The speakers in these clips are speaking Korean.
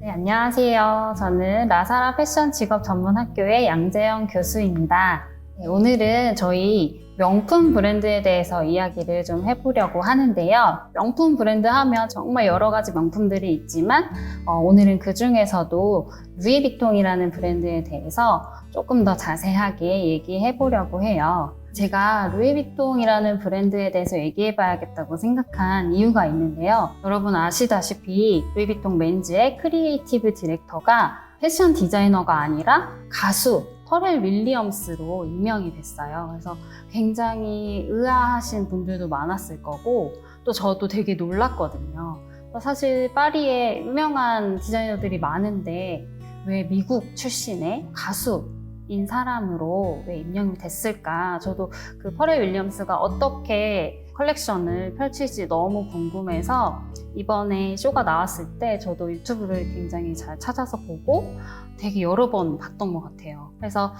네, 안녕하세요. 저는 라사라 패션 직업 전문 학교의 양재영 교수입니다. 네, 오늘은 저희 명품 브랜드에 대해서 이야기를 좀 해보려고 하는데요. 명품 브랜드 하면 정말 여러 가지 명품들이 있지만 오늘은 그 중에서도 루이비통이라는 브랜드에 대해서 조금 더 자세하게 얘기해 보려고 해요. 제가 루이비통이라는 브랜드에 대해서 얘기해 봐야겠다고 생각한 이유가 있는데요. 여러분 아시다시피 루이비통 맨즈의 크리에이티브 디렉터가 패션 디자이너가 아니라 가수 퍼렐 윌리엄스로 임명이 됐어요. 그래서 굉장히 의아하신 분들도 많았을 거고 또 저도 되게 놀랐거든요. 사실 파리에 유명한 디자이너들이 많은데 왜 미국 출신의 가수인 사람으로 왜 임명이 됐을까? 저도 그 퍼렐 윌리엄스가 어떻게 컬렉션을 펼칠지 너무 궁금해서 이번에 쇼가 나왔을 때 저도 유튜브를 굉장히 잘 찾아서 보고 되게 여러 번 봤던 것 같아요. 그래서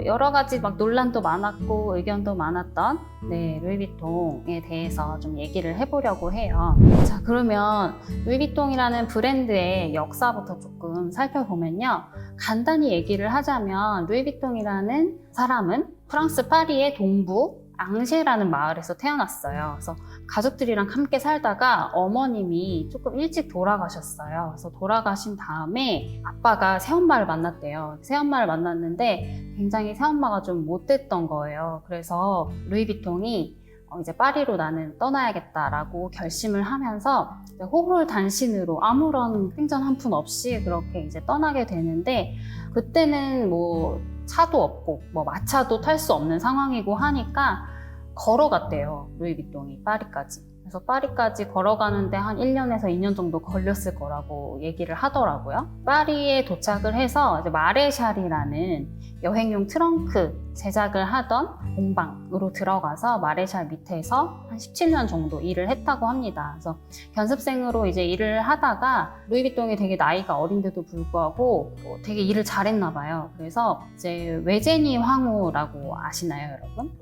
여러 가지 막 논란도 많았고 의견도 많았던 루이비통에 대해서 좀 얘기를 해보려고 해요. 자, 그러면 루이비통이라는 브랜드의 역사부터 조금 살펴보면요. 간단히 얘기를 하자면 루이비통이라는 사람은 프랑스 파리의 동부 앙쉐라는 마을에서 태어났어요. 그래서 가족들이랑 함께 살다가 어머님이 조금 일찍 돌아가셨어요. 그래서 돌아가신 다음에 아빠가 새엄마를 만났대요. 새엄마를 만났는데 굉장히 새엄마가 좀 못됐던 거예요. 그래서 루이비통이 이제 파리로 나는 떠나야겠다라고 결심을 하면서 호홀단신으로 아무런 생전 한 푼 없이 그렇게 이제 떠나게 되는데 그때는 뭐 차도 없고 뭐 마차도 탈 수 없는 상황이고 하니까 걸어갔대요. 루이비통이 파리까지. 그래서 파리까지 걸어가는데 한 1년에서 2년 정도 걸렸을 거라고 얘기를 하더라고요. 파리에 도착을 해서 이제 마레샬이라는 여행용 트렁크 제작을 하던 공방으로 들어가서 마레샬 밑에서 한 17년 정도 일을 했다고 합니다. 그래서 견습생으로 이제 일을 하다가 루이비통이 되게 나이가 어린데도 불구하고 되게 일을 잘했나 봐요. 그래서 이제 외제니 황후라고 아시나요, 여러분?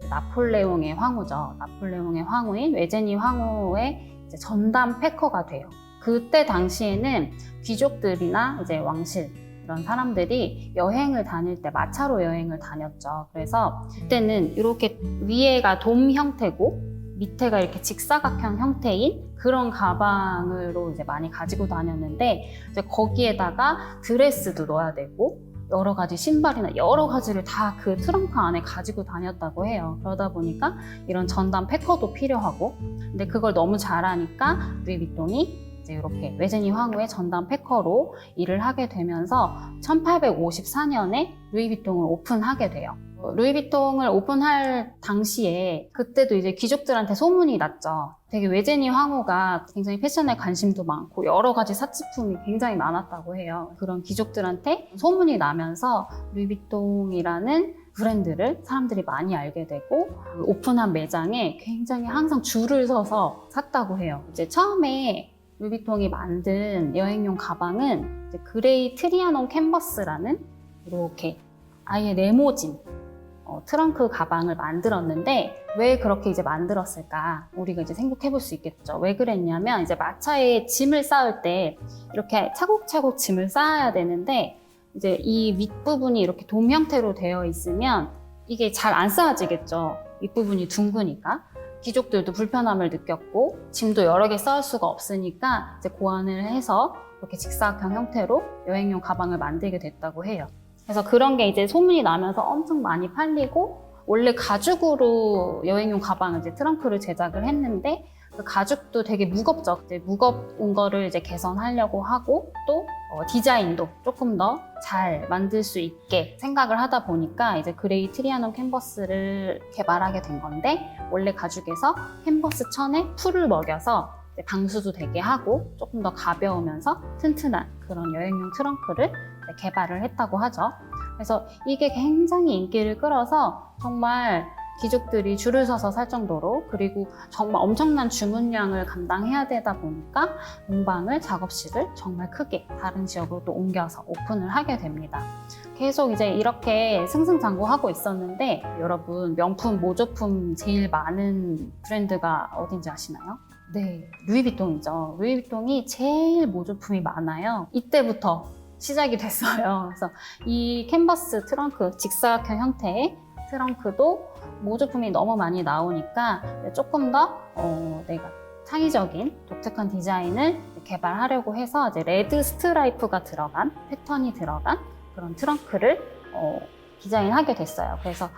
나폴레옹의 황후죠. 나폴레옹의 황후인 외제니 황후의 이제 전담 패커가 돼요. 그때 당시에는 귀족들이나 이제 왕실 이런 사람들이 여행을 다닐 때 마차로 여행을 다녔죠. 그래서 그때는 이렇게 위에가 돔 형태고 밑에가 이렇게 직사각형 형태인 그런 가방으로 이제 많이 가지고 다녔는데 이제 거기에다가 드레스도 넣어야 되고 여러 가지 신발이나 여러 가지를 다 그 트렁크 안에 가지고 다녔다고 해요. 그러다 보니까 이런 전담 패커도 필요하고 근데 그걸 너무 잘하니까 루이비통이 이제 이렇게 외제니 황후의 전담 패커로 일을 하게 되면서 1854년에 루이비통을 오픈하게 돼요. 루이비통을 오픈할 당시에 그때도 이제 귀족들한테 소문이 났죠. 되게 외제니 황후가 굉장히 패션에 관심도 많고 여러 가지 사치품이 굉장히 많았다고 해요. 그런 귀족들한테 소문이 나면서 루이비통이라는 브랜드를 사람들이 많이 알게 되고 오픈한 매장에 굉장히 항상 줄을 서서 샀다고 해요. 이제 처음에 루이비통이 만든 여행용 가방은 이제 그레이 트리아논 캔버스라는 이렇게 아예 네모진 트렁크 가방을 만들었는데 왜 그렇게 이제 만들었을까? 우리가 이제 생각해 볼 수 있겠죠. 왜 그랬냐면 이제 마차에 짐을 쌓을 때 이렇게 차곡차곡 짐을 쌓아야 되는데 이제 이 윗부분이 이렇게 돔 형태로 되어 있으면 이게 잘 안 쌓아지겠죠. 윗부분이 둥그니까. 귀족들도 불편함을 느꼈고 짐도 여러 개 쌓을 수가 없으니까 이제 고안을 해서 이렇게 직사각형 형태로 여행용 가방을 만들게 됐다고 해요. 그래서 그런 게 이제 소문이 나면서 엄청 많이 팔리고 원래 가죽으로 여행용 가방을 이제 트렁크를 제작을 했는데 그 가죽도 되게 무겁죠. 이제 무거운 거를 이제 개선하려고 하고 또 디자인도 조금 더 잘 만들 수 있게 생각을 하다 보니까 이제 그레이 트리아논 캔버스를 개발하게 된 건데 원래 가죽에서 캔버스 천에 풀을 먹여서 방수도 되게 하고 조금 더 가벼우면서 튼튼한 그런 여행용 트렁크를 개발을 했다고 하죠. 그래서 이게 굉장히 인기를 끌어서 정말 귀족들이 줄을 서서 살 정도로 그리고 정말 엄청난 주문량을 감당해야 되다 보니까 공방을 작업실을 정말 크게 다른 지역으로 또 옮겨서 오픈을 하게 됩니다. 계속 이제 이렇게 승승장구하고 있었는데 여러분 명품, 모조품 제일 많은 브랜드가 어딘지 아시나요? 네, 루이비통이죠. 루이비통이 제일 모조품이 많아요. 이때부터 시작이 됐어요. 그래서 이 캔버스 트렁크, 직사각형 형태의 트렁크도 모조품이 너무 많이 나오니까 조금 더 내가 창의적인 독특한 디자인을 개발하려고 해서 이제 레드 스트라이프가 들어간 패턴이 들어간 그런 트렁크를 디자인하게 됐어요. 그래서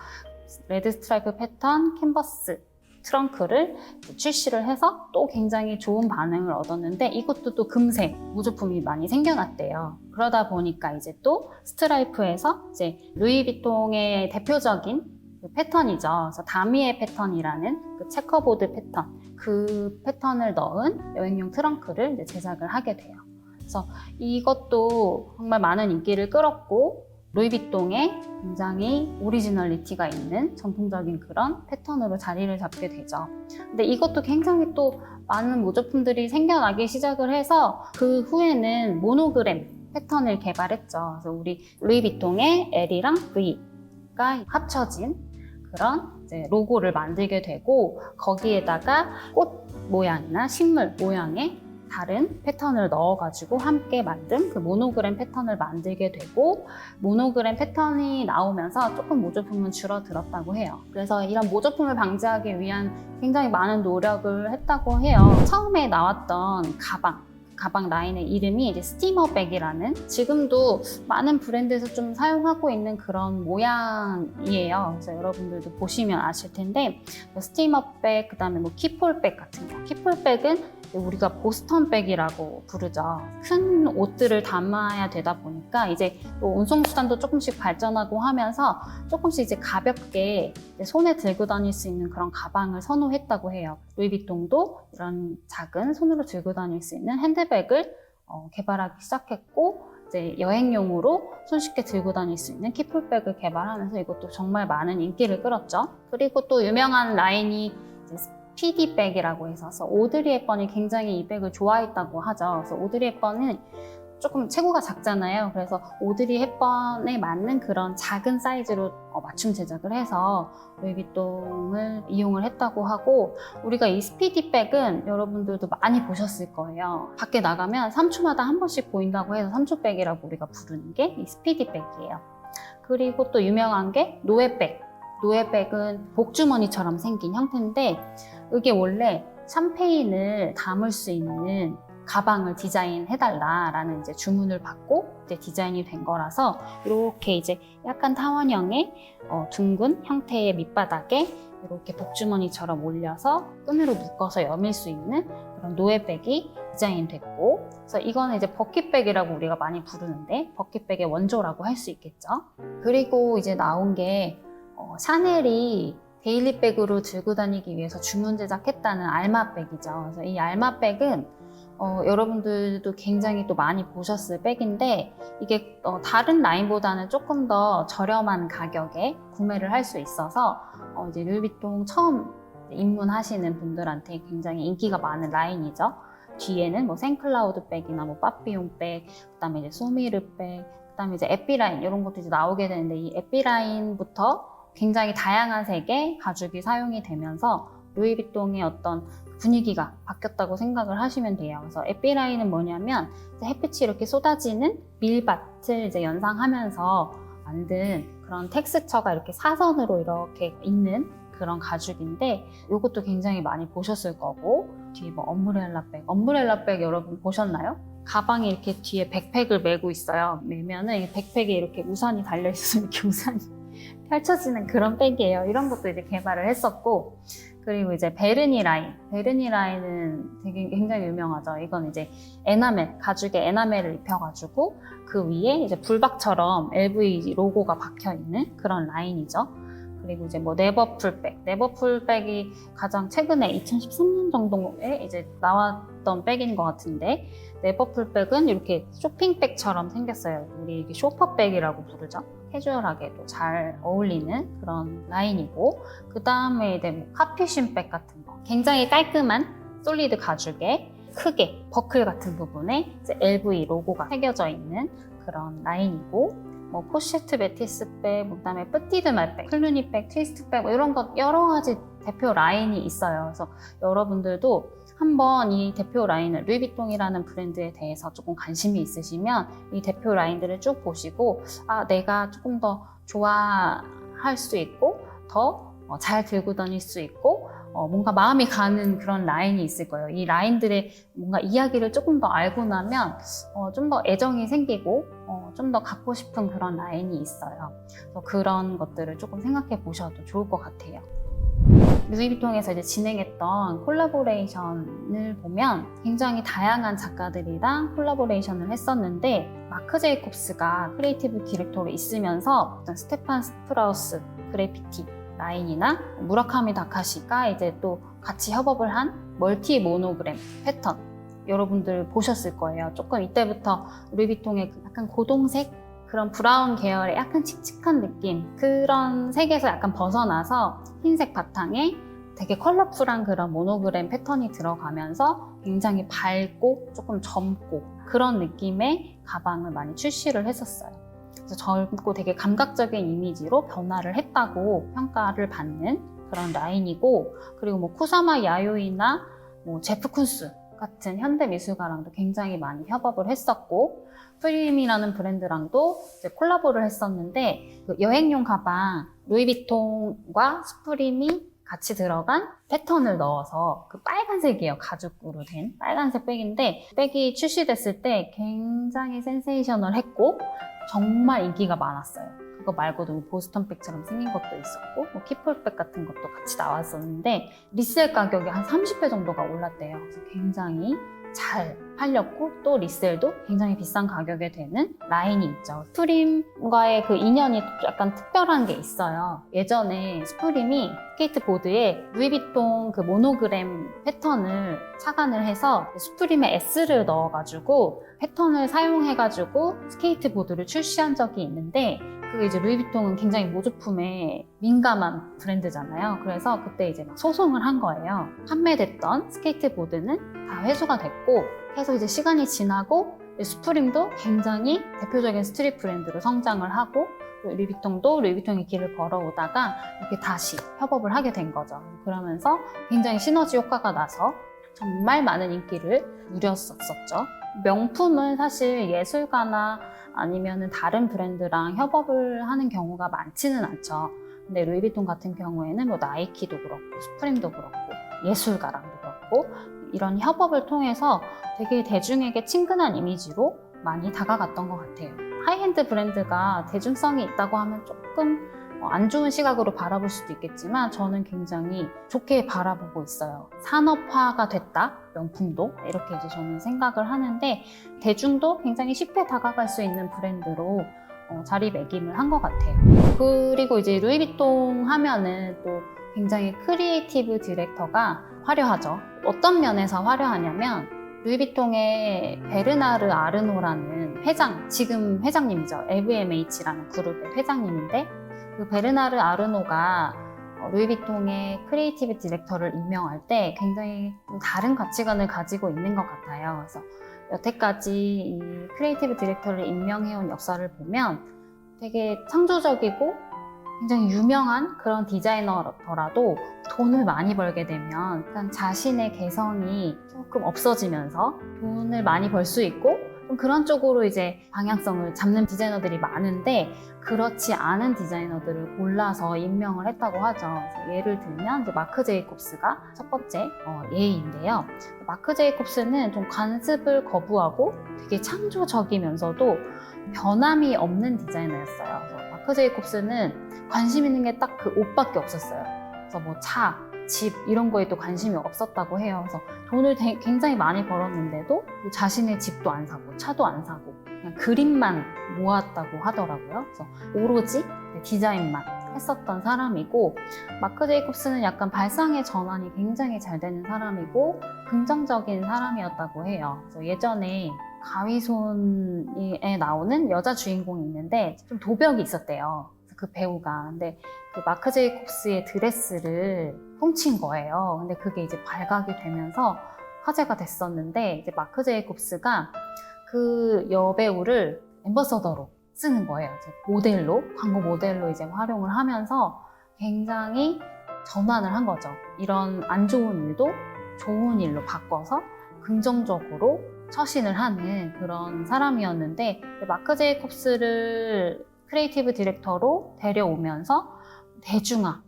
레드 스트라이프 패턴 캔버스 트렁크를 출시를 해서 또 굉장히 좋은 반응을 얻었는데 이것도 또 금세 모조품이 많이 생겨났대요. 그러다 보니까 이제 또 스트라이프에서 이제 루이비통의 대표적인 그 패턴이죠. 그래서 다미의 패턴이라는 그 체커보드 패턴, 그 패턴을 넣은 여행용 트렁크를 이제 제작을 하게 돼요. 그래서 이것도 정말 많은 인기를 끌었고 루이비통에 굉장히 오리지널리티가 있는 전통적인 그런 패턴으로 자리를 잡게 되죠. 근데 이것도 굉장히 또 많은 모조품들이 생겨나기 시작을 해서 그 후에는 모노그램 패턴을 개발했죠. 그래서 우리 루이비통의 L이랑 V가 합쳐진 그런 이제 로고를 만들게 되고 거기에다가 꽃 모양이나 식물 모양의 다른 패턴을 넣어가지고 함께 만든 그 모노그램 패턴을 만들게 되고 모노그램 패턴이 나오면서 조금 모조품은 줄어들었다고 해요. 그래서 이런 모조품을 방지하기 위한 굉장히 많은 노력을 했다고 해요. 처음에 나왔던 가방 라인의 이름이 이제 스티머백이라는 지금도 많은 브랜드에서 좀 사용하고 있는 그런 모양이에요. 그래서 여러분들도 보시면 아실 텐데 스티머백, 그다음에 뭐 키폴백 같은 거. 키폴백은 우리가 보스턴백이라고 부르죠. 큰 옷들을 담아야 되다 보니까 이제 또 운송수단도 조금씩 발전하고 하면서 조금씩 이제 가볍게 손에 들고 다닐 수 있는 그런 가방을 선호했다고 해요. 루이비통도 이런 작은 손으로 들고 다닐 수 있는 핸드백을 개발하기 시작했고 이제 여행용으로 손쉽게 들고 다닐 수 있는 키폴백을 개발하면서 이것도 정말 많은 인기를 끌었죠. 그리고 또 유명한 라인이 이제 PD백이라고 해서 오드리 헵번이 굉장히 이 백을 좋아했다고 하죠. 그래서 오드리 헵번은 조금 체구가 작잖아요. 그래서 오드리 헵번에 맞는 그런 작은 사이즈로 맞춤 제작을 해서 루이비통을 이용을 했다고 하고 우리가 이 스피디백은 여러분들도 많이 보셨을 거예요. 밖에 나가면 3초마다 한 번씩 보인다고 해서 3초백이라고 우리가 부르는 게 이 스피디백이에요. 그리고 또 유명한 게 노에백. 노에백은 복주머니처럼 생긴 형태인데 이게 원래 샴페인을 담을 수 있는 가방을 디자인해달라라는 이제 주문을 받고 이제 디자인이 된 거라서 이렇게 이제 약간 타원형의 둥근 형태의 밑바닥에 이렇게 복주머니처럼 올려서 끈으로 묶어서 여밀 수 있는 그런 노에백이 디자인됐고 그래서 이거는 이제 버킷백이라고 우리가 많이 부르는데 버킷백의 원조라고 할 수 있겠죠. 그리고 이제 나온 게 샤넬이 데일리백으로 들고 다니기 위해서 주문 제작했다는 알마백이죠. 그래서 이 알마백은 여러분들도 굉장히 또 많이 보셨을 백인데 이게 다른 라인보다는 조금 더 저렴한 가격에 구매를 할 수 있어서 이제 루이비통 처음 입문하시는 분들한테 굉장히 인기가 많은 라인이죠. 뒤에는 뭐 생클라우드 백이나 뭐 빠삐용 백, 그다음에 이제 소미르 백, 그다음에 이제 에피라인 이런 것도 이제 나오게 되는데 이 에피라인부터 굉장히 다양한 색의 가죽이 사용이 되면서 루이비통의 어떤 분위기가 바뀌었다고 생각을 하시면 돼요. 그래서 에피라인은 뭐냐면 햇빛이 이렇게 쏟아지는 밀밭을 이제 연상하면서 만든 그런 텍스처가 이렇게 사선으로 이렇게 있는 그런 가죽인데 이것도 굉장히 많이 보셨을 거고 뒤에 뭐 엄브렐라 백 여러분 보셨나요? 가방이 이렇게 뒤에 백팩을 메고 있어요. 메면은 백팩에 이렇게 우산이 달려있어서 이렇게 우산이 펼쳐지는 그런 백이에요. 이런 것도 이제 개발을 했었고 그리고 이제 베르니 라인은 되게 굉장히 유명하죠. 이건 이제 에나멜, 가죽에 에나멜을 입혀가지고 그 위에 이제 불박처럼 LV 로고가 박혀있는 그런 라인이죠. 그리고 이제 뭐 네버풀백이 가장 최근에 2013년 정도에 이제 나왔던 백인 것 같은데 네버풀백은 이렇게 쇼핑백처럼 생겼어요. 우리 이게 쇼퍼백이라고 부르죠. 캐주얼하게도 잘 어울리는 그런 라인이고 그 다음에 이제 뭐 카퓨신백 같은 거 굉장히 깔끔한 솔리드 가죽에 크게 버클 같은 부분에 이제 LV 로고가 새겨져 있는 그런 라인이고 뭐 포쉐트 메티스백, 그 다음에 뿌띠드 말백, 클루니백, 트위스트백 뭐 이런 것 여러 가지 대표 라인이 있어요. 그래서 여러분들도 한번 이 대표 라인을 루이비통이라는 브랜드에 대해서 조금 관심이 있으시면 이 대표 라인들을 쭉 보시고 내가 조금 더 좋아할 수 있고 더 잘 들고 다닐 수 있고 뭔가 마음이 가는 그런 라인이 있을 거예요. 이 라인들의 뭔가 이야기를 조금 더 알고 나면 좀 더 애정이 생기고 좀 더 갖고 싶은 그런 라인이 있어요. 그래서 그런 것들을 조금 생각해 보셔도 좋을 것 같아요. 루이비통에서 이제 진행했던 콜라보레이션을 보면 굉장히 다양한 작가들이랑 콜라보레이션을 했었는데 마크 제이콥스가 크리에이티브 디렉터로 있으면서 어떤 스테판 스프라우스 그래피티 라인이나 무라카미 다카시가 이제 또 같이 협업을 한 멀티 모노그램 패턴 여러분들 보셨을 거예요. 조금 이때부터 루이비통의 약간 고동색 그런 브라운 계열의 약간 칙칙한 느낌 그런 색에서 약간 벗어나서 흰색 바탕에 되게 컬러풀한 그런 모노그램 패턴이 들어가면서 굉장히 밝고 조금 젊고 그런 느낌의 가방을 많이 출시를 했었어요. 그래서 젊고 되게 감각적인 이미지로 변화를 했다고 평가를 받는 그런 라인이고 그리고 뭐 쿠사마 야요이나 뭐 제프 쿤스 같은 현대 미술가랑도 굉장히 많이 협업을 했었고 프림이라는 브랜드랑도 이제 콜라보를 했었는데 그 여행용 가방 루이비통과 스프림이 같이 들어간 패턴을 넣어서 그 빨간색이에요. 가죽으로 된 빨간색 백인데 백이 출시됐을 때 굉장히 센세이셔널했고 정말 인기가 많았어요. 그거 말고도 뭐 보스턴백처럼 생긴 것도 있었고 뭐 키폴백 같은 것도 같이 나왔었는데 리셀 가격이 한 30배 정도가 올랐대요. 그래서 굉장히 잘 팔렸고 또 리셀도 굉장히 비싼 가격에 되는 라인이 있죠. 스프림과의 그 인연이 약간 특별한 게 있어요. 예전에 스프림이 스케이트보드에 루이비통 그 모노그램 패턴을 착안을 해서 스프림에 S를 넣어가지고 패턴을 사용해가지고 스케이트보드를 출시한 적이 있는데 그게 이제 루이비통은 굉장히 모조품에 민감한 브랜드잖아요. 그래서 그때 이제 막 소송을 한 거예요. 판매됐던 스케이트보드는 다 회수가 됐고 계속 이제 시간이 지나고 스프림도 굉장히 대표적인 스트릿 브랜드로 성장을 하고 루이비통도 루이비통의 길을 걸어오다가 이렇게 다시 협업을 하게 된 거죠. 그러면서 굉장히 시너지 효과가 나서 정말 많은 인기를 누렸었죠. 명품은 사실 예술가나 아니면 다른 브랜드랑 협업을 하는 경우가 많지는 않죠. 근데 루이비통 같은 경우에는 뭐 나이키도 그렇고 스프림도 그렇고 예술가랑도 그렇고 이런 협업을 통해서 되게 대중에게 친근한 이미지로 많이 다가갔던 것 같아요. 하이엔드 브랜드가 대중성이 있다고 하면 조금 안 좋은 시각으로 바라볼 수도 있겠지만 저는 굉장히 좋게 바라보고 있어요. 산업화가 됐다, 명품도 이렇게 이제 저는 생각을 하는데 대중도 굉장히 쉽게 다가갈 수 있는 브랜드로 자리매김을 한 것 같아요. 그리고 이제 루이비통 하면은 또 굉장히 크리에이티브 디렉터가 화려하죠. 어떤 면에서 화려하냐면 루이비통의 베르나르 아르노라는 회장, 지금 회장님이죠. LVMH라는 그룹의 회장님인데 그 베르나르 아르노가 루이비통의 크리에이티브 디렉터를 임명할 때 굉장히 다른 가치관을 가지고 있는 것 같아요. 그래서 여태까지 이 크리에이티브 디렉터를 임명해온 역사를 보면 되게 창조적이고 굉장히 유명한 그런 디자이너더라도 돈을 많이 벌게 되면 약간 자신의 개성이 조금 없어지면서 돈을 많이 벌 수 있고 좀 그런 쪽으로 이제 방향성을 잡는 디자이너들이 많은데 그렇지 않은 디자이너들을 골라서 임명을 했다고 하죠. 그래서 예를 들면 이제 마크 제이콥스가 첫 번째 예인데요. 마크 제이콥스는 좀 관습을 거부하고 되게 창조적이면서도 변함이 없는 디자이너였어요. 그래서 마크 제이콥스는 관심 있는 게 딱 그 옷밖에 없었어요. 그래서 뭐 차, 집 이런 거에도 관심이 없었다고 해요. 그래서 돈을 굉장히 많이 벌었는데도 자신의 집도 안 사고 차도 안 사고 그냥 그림만 모았다고 하더라고요. 그래서 오로지 디자인만 했었던 사람이고 마크 제이콥스는 약간 발상의 전환이 굉장히 잘 되는 사람이고 긍정적인 사람이었다고 해요. 그래서 예전에 가위손에 나오는 여자 주인공이 있는데 좀 도벽이 있었대요. 그 배우가. 근데 그 마크 제이콥스의 드레스를 훔친 거예요. 근데 그게 이제 발각이 되면서 화제가 됐었는데 이제 마크 제이콥스가 그 여배우를 앰버서더로 쓰는 거예요. 이제 모델로, 광고 모델로 이제 활용을 하면서 굉장히 전환을 한 거죠. 이런 안 좋은 일도 좋은 일로 바꿔서 긍정적으로 처신을 하는 그런 사람이었는데, 마크 제이콥스를 크리에이티브 디렉터로 데려오면서 대중화,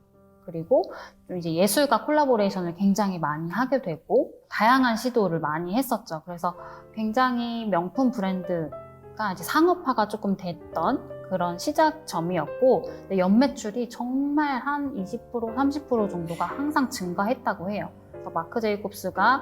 그리고 좀 이제 예술가 콜라보레이션을 굉장히 많이 하게 되고 다양한 시도를 많이 했었죠. 그래서 굉장히 명품 브랜드가 이제 상업화가 조금 됐던 그런 시작점이었고, 연매출이 정말 한 20%, 30% 정도가 항상 증가했다고 해요. 그래서 마크 제이콥스가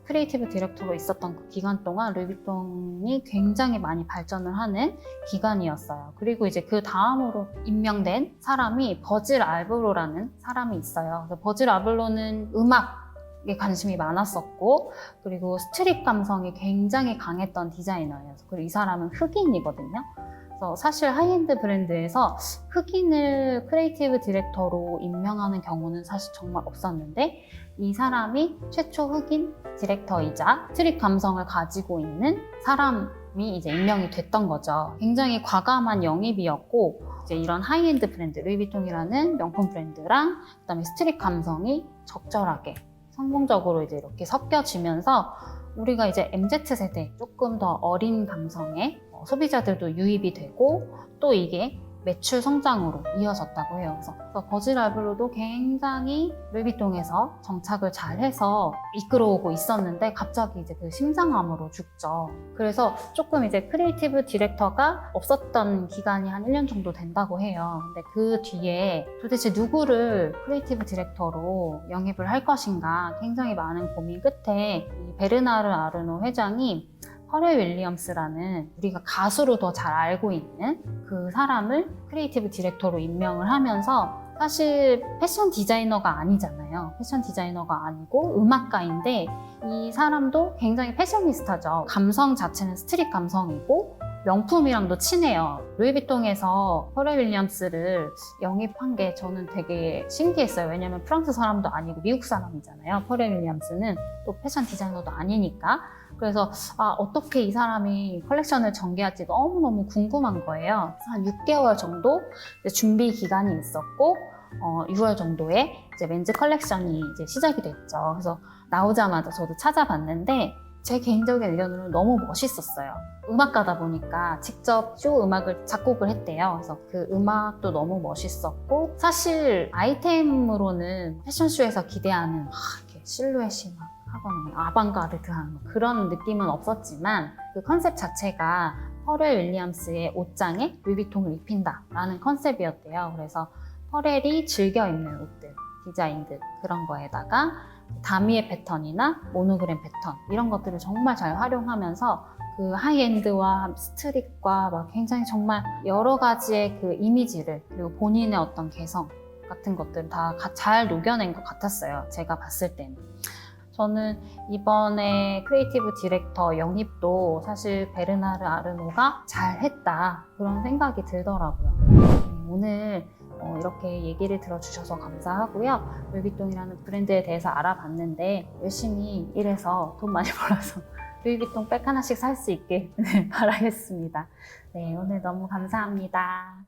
크리에이티브 디렉터로 있었던 그 기간 동안 루이비통이 굉장히 많이 발전을 하는 기간이었어요. 그리고 이제 그 다음으로 임명된 사람이 버질 알브로라는 사람이 있어요. 그래서 버질 알브로는 음악에 관심이 많았었고, 그리고 스트릿 감성이 굉장히 강했던 디자이너예요. 그리고 이 사람은 흑인이거든요. 그래서 사실 하이엔드 브랜드에서 흑인을 크리에이티브 디렉터로 임명하는 경우는 사실 정말 없었는데, 이 사람이 최초 흑인 디렉터이자 스트릿 감성을 가지고 있는 사람이 이제 임명이 됐던 거죠. 굉장히 과감한 영입이었고, 이제 이런 하이엔드 브랜드, 루이비통이라는 명품 브랜드랑 그다음에 스트릿 감성이 적절하게 성공적으로 이제 이렇게 섞여지면서 우리가 이제 MZ세대, 조금 더 어린 감성의 소비자들도 유입이 되고, 또 이게 매출 성장으로 이어졌다고 해요. 그래서 버질 알브로도 굉장히 루이비통에서 정착을 잘 해서 이끌어오고 있었는데 갑자기 이제 그 심장암으로 죽죠. 그래서 조금 이제 크리에이티브 디렉터가 없었던 기간이 한 1년 정도 된다고 해요. 근데 그 뒤에 도대체 누구를 크리에이티브 디렉터로 영입을 할 것인가 굉장히 많은 고민 끝에 이 베르나르 아르노 회장이 퍼렐 윌리엄스라는 우리가 가수로 더 잘 알고 있는 그 사람을 크리에이티브 디렉터로 임명을 하면서, 사실 패션 디자이너가 아니잖아요. 패션 디자이너가 아니고 음악가인데 이 사람도 굉장히 패셔니스타죠. 감성 자체는 스트릿 감성이고 명품이랑도 친해요. 루이비통에서 퍼렐 윌리엄스를 영입한 게 저는 되게 신기했어요. 왜냐면 프랑스 사람도 아니고 미국 사람이잖아요. 퍼렐 윌리엄스는 또 패션 디자이너도 아니니까. 그래서 어떻게 이 사람이 컬렉션을 전개할지 너무너무 궁금한 거예요. 한 6개월 정도 준비 기간이 있었고 6월 정도에 이제 멘즈 컬렉션이 이제 시작이 됐죠. 그래서 나오자마자 저도 찾아봤는데 제 개인적인 의견으로는 너무 멋있었어요. 음악가다 보니까 직접 쇼 음악을 작곡을 했대요. 그래서 그 음악도 너무 멋있었고, 사실 아이템으로는 패션쇼에서 기대하는 이렇게 실루엣이 막 하거나 아방가르드한 그런 느낌은 없었지만, 그 컨셉 자체가 퍼렐 윌리엄스의 옷장에 루이비통을 입힌다라는 컨셉이었대요. 그래서 퍼렐이 즐겨 입는 옷들, 디자인들, 그런 거에다가 다미의 패턴이나 모노그램 패턴, 이런 것들을 정말 잘 활용하면서 그 하이엔드와 스트릿과 막 굉장히 정말 여러 가지의 그 이미지를, 그리고 본인의 어떤 개성 같은 것들을 다 잘 녹여낸 것 같았어요. 제가 봤을 때는. 저는 이번에 크리에이티브 디렉터 영입도 사실 베르나르 아르노가 잘했다, 그런 생각이 들더라고요. 오늘 이렇게 얘기를 들어주셔서 감사하고요. 루이비통이라는 브랜드에 대해서 알아봤는데 열심히 일해서 돈 많이 벌어서 루이비통 백 하나씩 살 수 있게 바라겠습니다. 네, 오늘 너무 감사합니다.